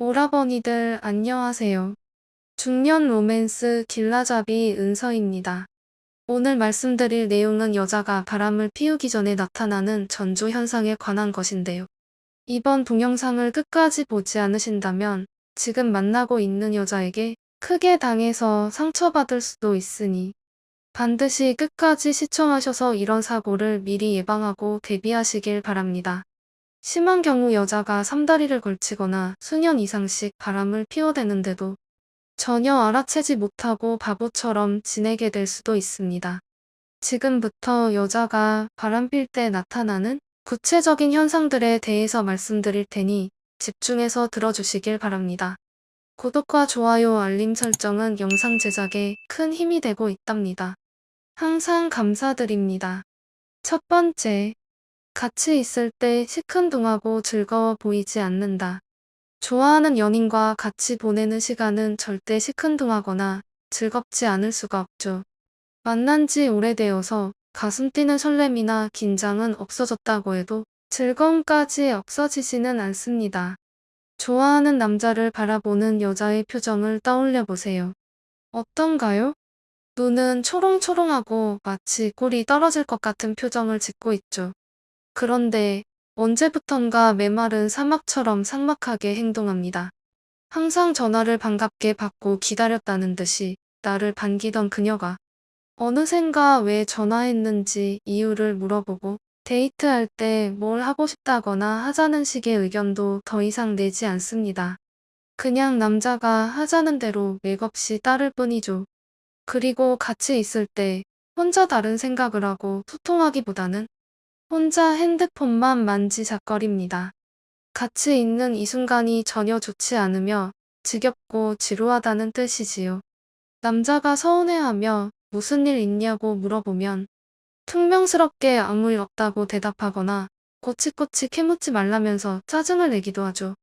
오라버니들 안녕하세요. 중년 로맨스 길라잡이 은서입니다. 오늘 말씀드릴 내용은 여자가 바람을 피우기 전에 나타나는 전조 현상에 관한 것인데요. 이번 동영상을 끝까지 보지 않으신다면 지금 만나고 있는 여자에게 크게 당해서 상처받을 수도 있으니 반드시 끝까지 시청하셔서 이런 사고를 미리 예방하고 대비하시길 바랍니다. 심한 경우 여자가 삼다리를 걸치거나 수년 이상씩 바람을 피워대는데도 전혀 알아채지 못하고 바보처럼 지내게 될 수도 있습니다. 지금부터 여자가 바람필 때 나타나는 구체적인 현상들에 대해서 말씀드릴 테니 집중해서 들어주시길 바랍니다. 구독과 좋아요, 알림 설정은 영상 제작에 큰 힘이 되고 있답니다. 항상 감사드립니다. 첫 번째, 같이 있을 때 시큰둥하고 즐거워 보이지 않는다. 좋아하는 연인과 같이 보내는 시간은 절대 시큰둥하거나 즐겁지 않을 수가 없죠. 만난 지 오래되어서 가슴 뛰는 설렘이나 긴장은 없어졌다고 해도 즐거움까지 없어지지는 않습니다. 좋아하는 남자를 바라보는 여자의 표정을 떠올려 보세요. 어떤가요? 눈은 초롱초롱하고 마치 꿀이 떨어질 것 같은 표정을 짓고 있죠. 그런데 언제부턴가 메마른 사막처럼 삭막하게 행동합니다. 항상 전화를 반갑게 받고 기다렸다는 듯이 나를 반기던 그녀가 어느샌가 왜 전화했는지 이유를 물어보고 데이트할 때 뭘 하고 싶다거나 하자는 식의 의견도 더 이상 내지 않습니다. 그냥 남자가 하자는 대로 맥없이 따를 뿐이죠. 그리고 같이 있을 때 혼자 다른 생각을 하고 소통하기보다는 혼자 핸드폰만 만지작거립니다. 같이 있는 이 순간이 전혀 좋지 않으며 지겹고 지루하다는 뜻이지요. 남자가 서운해하며 무슨 일 있냐고 물어보면 퉁명스럽게 아무 일 없다고 대답하거나 꼬치꼬치 캐묻지 말라면서 짜증을 내기도 하죠.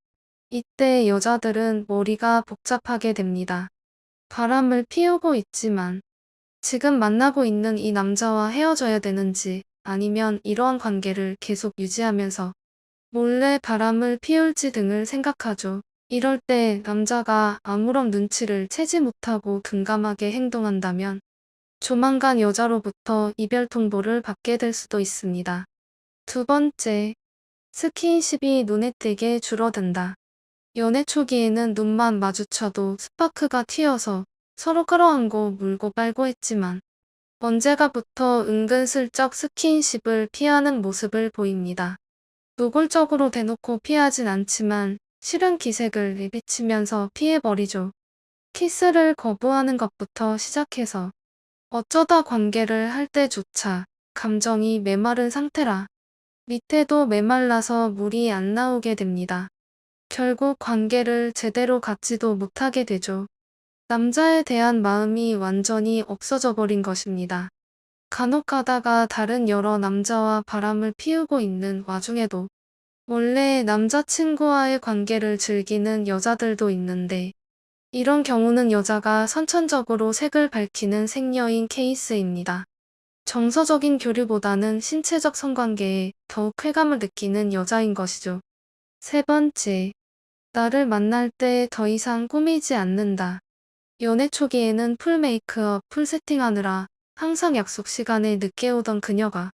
이때 여자들은 머리가 복잡하게 됩니다. 바람을 피우고 있지만 지금 만나고 있는 이 남자와 헤어져야 되는지 아니면 이러한 관계를 계속 유지하면서 몰래 바람을 피울지 등을 생각하죠. 이럴 때 남자가 아무런 눈치를 채지 못하고 둔감하게 행동한다면 조만간 여자로부터 이별 통보를 받게 될 수도 있습니다. 두 번째, 스킨십이 눈에 띄게 줄어든다. 연애 초기에는 눈만 마주쳐도 스파크가 튀어서 서로 끌어안고 물고 빨고 했지만 언제가부터 은근슬쩍 스킨십을 피하는 모습을 보입니다. 노골적으로 대놓고 피하진 않지만 싫은 기색을 내비치면서 피해버리죠. 키스를 거부하는 것부터 시작해서 어쩌다 관계를 할 때조차 감정이 메마른 상태라 밑에도 메말라서 물이 안 나오게 됩니다. 결국 관계를 제대로 갖지도 못하게 되죠. 남자에 대한 마음이 완전히 없어져 버린 것입니다. 간혹 가다가 다른 여러 남자와 바람을 피우고 있는 와중에도 원래 남자친구와의 관계를 즐기는 여자들도 있는데 이런 경우는 여자가 선천적으로 색을 밝히는 생녀인 케이스입니다. 정서적인 교류보다는 신체적 성관계에 더욱 쾌감을 느끼는 여자인 것이죠. 세 번째, 나를 만날 때 더 이상 꾸미지 않는다. 연애 초기에는 풀 메이크업, 풀 세팅하느라 항상 약속 시간에 늦게 오던 그녀가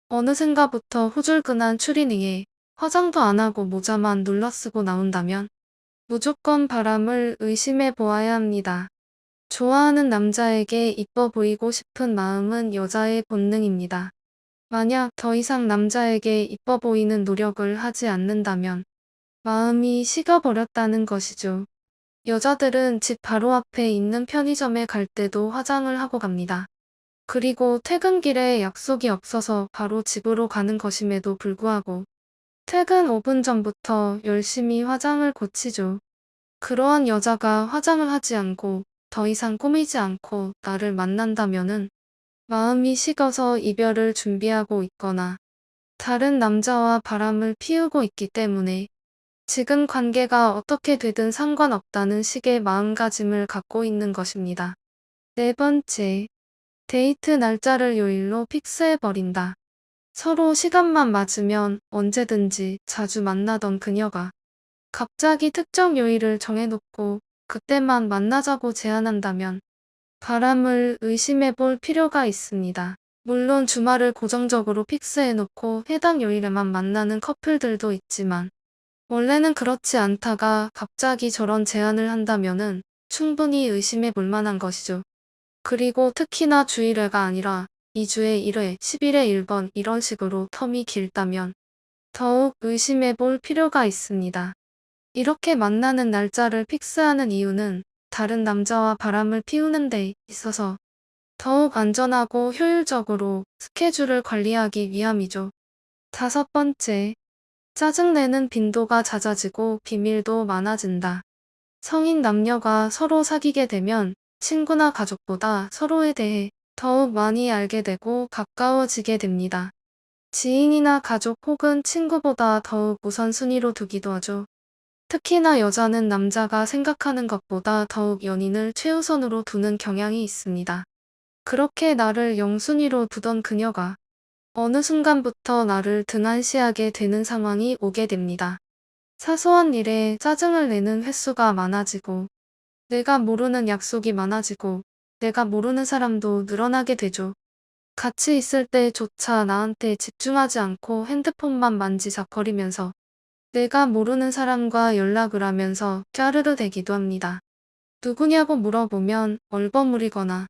어느샌가부터 후줄근한 추리닝에 화장도 안 하고 모자만 눌러쓰고 나온다면 무조건 바람을 의심해 보아야 합니다. 좋아하는 남자에게 이뻐 보이고 싶은 마음은 여자의 본능입니다. 만약 더 이상 남자에게 이뻐 보이는 노력을 하지 않는다면 마음이 식어버렸다는 것이죠. 여자들은 집 바로 앞에 있는 편의점에 갈 때도 화장을 하고 갑니다. 그리고 퇴근길에 약속이 없어서 바로 집으로 가는 것임에도 불구하고 퇴근 5분 전부터 열심히 화장을 고치죠. 그러한 여자가 화장을 하지 않고 더 이상 꾸미지 않고 나를 만난다면은 마음이 식어서 이별을 준비하고 있거나 다른 남자와 바람을 피우고 있기 때문에 지금 관계가 어떻게 되든 상관없다는 식의 마음가짐을 갖고 있는 것입니다. 네 번째, 데이트 날짜를 요일로 픽스해버린다. 서로 시간만 맞으면 언제든지 자주 만나던 그녀가 갑자기 특정 요일을 정해놓고 그때만 만나자고 제안한다면 바람을 의심해 볼 필요가 있습니다. 물론 주말을 고정적으로 픽스해놓고 해당 요일에만 만나는 커플들도 있지만 원래는 그렇지 않다가 갑자기 저런 제안을 한다면은 충분히 의심해 볼 만한 것이죠. 그리고 특히나 주일회가 아니라 2주에 1회, 10일에 1번 이런 식으로 텀이 길다면 더욱 의심해 볼 필요가 있습니다. 이렇게 만나는 날짜를 픽스하는 이유는 다른 남자와 바람을 피우는 데 있어서 더욱 안전하고 효율적으로 스케줄을 관리하기 위함이죠. 다섯 번째, 짜증내는 빈도가 잦아지고 비밀도 많아진다. 성인 남녀가 서로 사귀게 되면 친구나 가족보다 서로에 대해 더욱 많이 알게 되고 가까워지게 됩니다. 지인이나 가족 혹은 친구보다 더욱 우선순위로 두기도 하죠. 특히나 여자는 남자가 생각하는 것보다 더욱 연인을 최우선으로 두는 경향이 있습니다. 그렇게 나를 영순위로 두던 그녀가 어느 순간부터 나를 등한시하게 되는 상황이 오게 됩니다. 사소한 일에 짜증을 내는 횟수가 많아지고 내가 모르는 약속이 많아지고 내가 모르는 사람도 늘어나게 되죠. 같이 있을 때조차 나한테 집중하지 않고 핸드폰만 만지작거리면서 내가 모르는 사람과 연락을 하면서 짜르르 대기도 합니다. 누구냐고 물어보면 얼버무리거나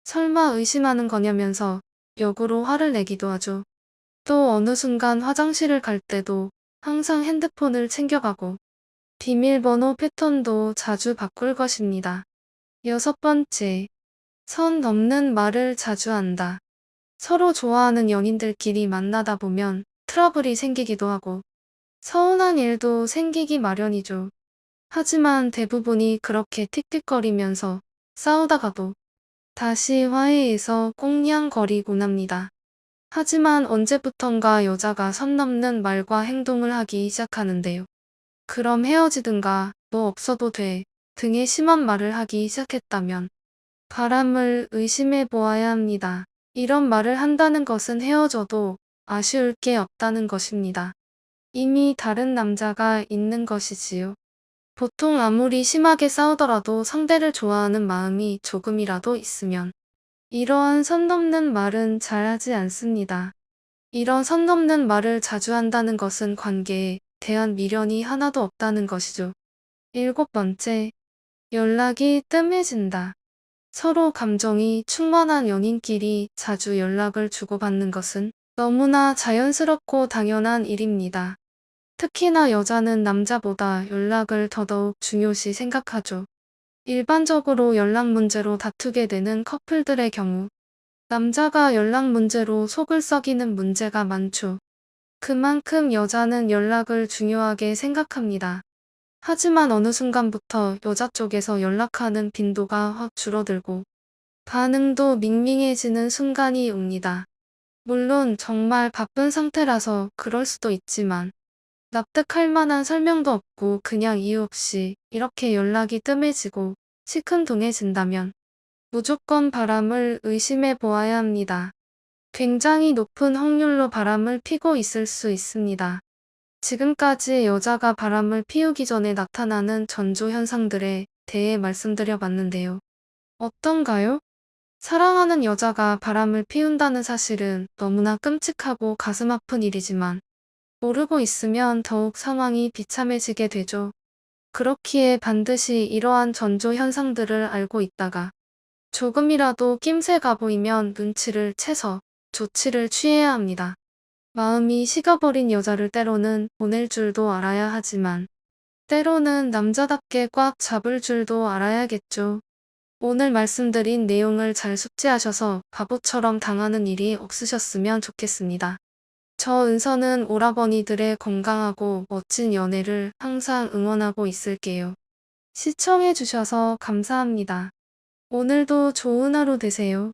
설마 의심하는 거냐면서 역으로 화를 내기도 하죠. 또 어느 순간 화장실을 갈 때도 항상 핸드폰을 챙겨가고 비밀번호 패턴도 자주 바꿀 것입니다. 여섯 번째, 선 넘는 말을 자주 한다. 서로 좋아하는 연인들끼리 만나다 보면 트러블이 생기기도 하고 서운한 일도 생기기 마련이죠. 하지만 대부분이 그렇게 틱틱거리면서 싸우다가도 다시 화해해서 꽁냥거리곤 합니다. 하지만 언제부턴가 여자가 선 넘는 말과 행동을 하기 시작하는데요. 그럼 헤어지든가 너 없어도 돼 등의 심한 말을 하기 시작했다면 바람을 의심해 보아야 합니다. 이런 말을 한다는 것은 헤어져도 아쉬울 게 없다는 것입니다. 이미 다른 남자가 있는 것이지요. 보통 아무리 심하게 싸우더라도 상대를 좋아하는 마음이 조금이라도 있으면 이러한 선 넘는 말은 잘하지 않습니다. 이런 선 넘는 말을 자주 한다는 것은 관계에 대한 미련이 하나도 없다는 것이죠. 일곱 번째, 연락이 뜸해진다. 서로 감정이 충만한 연인끼리 자주 연락을 주고받는 것은 너무나 자연스럽고 당연한 일입니다. 특히나 여자는 남자보다 연락을 더더욱 중요시 생각하죠. 일반적으로 연락 문제로 다투게 되는 커플들의 경우 남자가 연락 문제로 속을 썩이는 문제가 많죠. 그만큼 여자는 연락을 중요하게 생각합니다. 하지만 어느 순간부터 여자 쪽에서 연락하는 빈도가 확 줄어들고 반응도 밍밍해지는 순간이 옵니다. 물론 정말 바쁜 상태라서 그럴 수도 있지만 납득할 만한 설명도 없고 그냥 이유 없이 이렇게 연락이 뜸해지고 시큰둥해진다면 무조건 바람을 의심해 보아야 합니다. 굉장히 높은 확률로 바람을 피고 있을 수 있습니다. 지금까지 여자가 바람을 피우기 전에 나타나는 전조 현상들에 대해 말씀드려 봤는데요. 어떤가요? 사랑하는 여자가 바람을 피운다는 사실은 너무나 끔찍하고 가슴 아픈 일이지만 모르고 있으면 더욱 상황이 비참해지게 되죠. 그렇기에 반드시 이러한 전조 현상들을 알고 있다가 조금이라도 낌새가 보이면 눈치를 채서 조치를 취해야 합니다. 마음이 식어버린 여자를 때로는 보낼 줄도 알아야 하지만 때로는 남자답게 꽉 잡을 줄도 알아야겠죠. 오늘 말씀드린 내용을 잘 숙지하셔서 바보처럼 당하는 일이 없으셨으면 좋겠습니다. 저 은서는 오라버니들의 건강하고 멋진 연애를 항상 응원하고 있을게요. 시청해주셔서 감사합니다. 오늘도 좋은 하루 되세요.